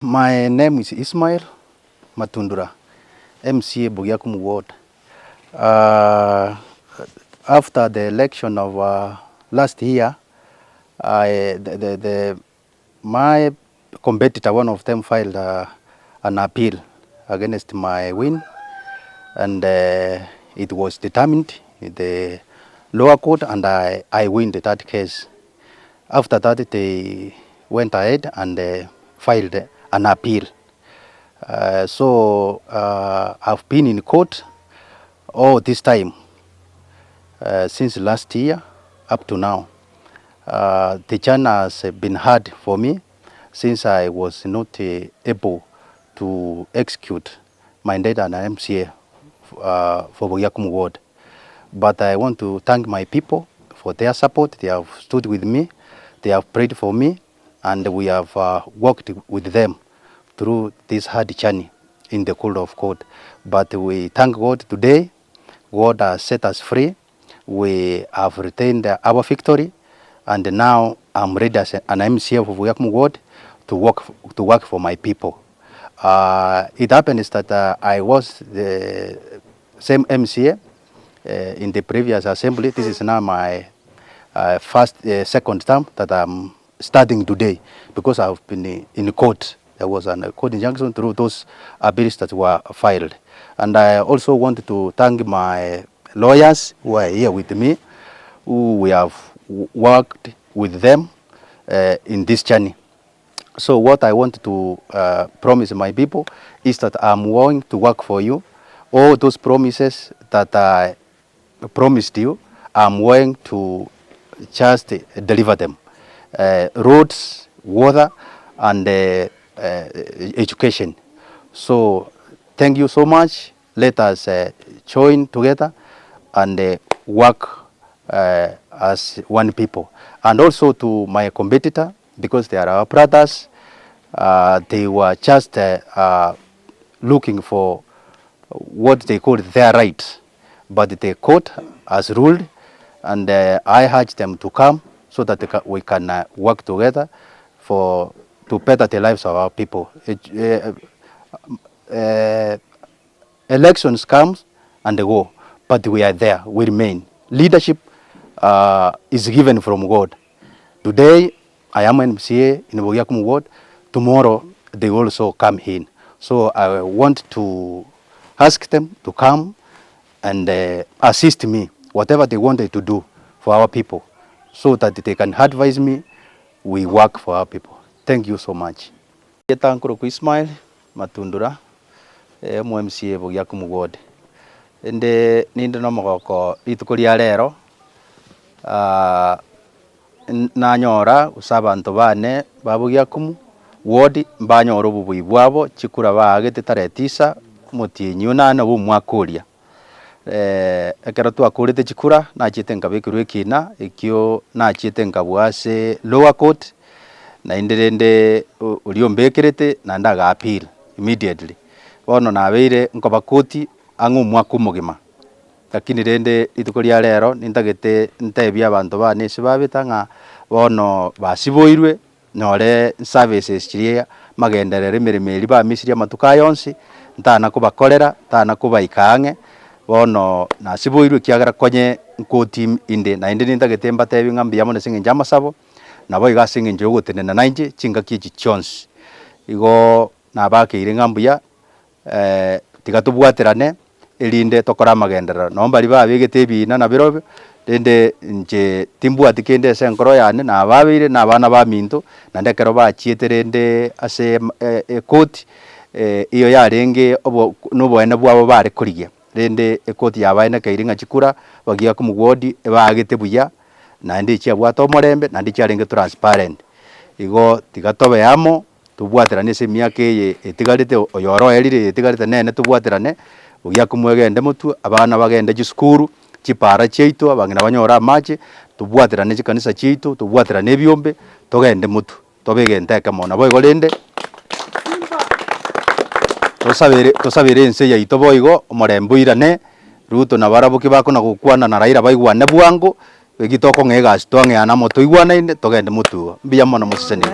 My name is Ismail Matundura, MCA Bugiakum Ward. After the election of last year, my competitor, one of them, filed an appeal against my win, and it was determined in the lower court, and I win that case. After that, they went ahead and filed an appeal. I've been in court all this time since last year up to now. The chance has been hard for me since I was not able to execute my mandate as an MCA for Bugiakum Ward. But I want to thank my people for their support. They have stood with me, they have prayed for me, and we have worked with them through this hard journey in the court of court. But we thank God today. God has set us free. We have retained our victory, and now I'm ready as an MCA for Bugiakum Ward to work for my people. It happens that I was the same MCA in the previous assembly. This is now my second term that I'm starting today, because I've been in court. There was a court injunction through those bills that were filed. And I also want to thank my lawyers who are here with me, who we have worked with them in this journey. So what I want to promise my people is that I'm willing to work for you. All those promises that I promised you, I'm willing to just deliver them. Roads, water, and education. So thank you so much. Let us join together and work as one people. And also to my competitor, because they are our brothers, they were just looking for what they called their rights. But the court has ruled, and I urge them to come so that we can work together to better the lives of our people. Elections come and they go, but we are there, we remain. Leadership is given from God. Today, I am an MCA in Bugiakum Ward. Tomorrow, they also come in. So I want to ask them to come and assist me, whatever they wanted to do for our people, so that they can advise me. We work for our people. Thank you so much. Ismail Matundura, MCA Bugiakum Ward. Ende ninde no mogoko itukuria rero nanyora usabantu bane babugiakum Ward mbanyora ububui bwabo chikura bagete taretisa mutinyu nana bumwakuria ekero twakurite chikura nachite nkabikirwe kina ekyo nachite nkabwase lower court na inderende uliombekirete na ndaga appeal immediately bono nabeire nkoba koti angu mwaku mugima, lakini rende itukuria rero nintagete ntebia abantu bane sibabita nga bono basiboirwe nore services chiria magenderere mirimo ba misiria matuka yonsi ntana kubakorera ntana kubaikange bono nasiboirwe kiagara konye nkoti inde na inde nintagete mbatebi ngambia mone singe njama sabo nabo igasinge njogotene na nanje chinga kichi chonsi igo nabakire ngambia tigatubwaterane elinde tokora magendera nomba liba bigete bina na birobe rende nje timbwati kende senkoro yane na babire na bana ba minto na ndekero bachieterende ase ekoti iyo yarenge nobwene bwabo bare kurigia rende ekoti yabaine kairinga chikura bagia kumugodi bagete buya na ndi chiabwato morembe na ndi chiarenge transparent igo tigatobe yamo tubwaterane se miaka ye etigarite oyoro erire etigarite nene tubwaterane ugia kumwegende mutu abana bagende gisukuru chipara cheito abangina banyora amache tubwaterane chikanisa cheito tubwaterane ebyombe togende mutu tobegende akamona boigo rende tosabire ense yaito boigo omorembo irane Ruto na barabuki bako na gukwana na Raila baigwane bwango egitoko ngega stwange ana moto igwana inde togende mutu mbiya mono musene.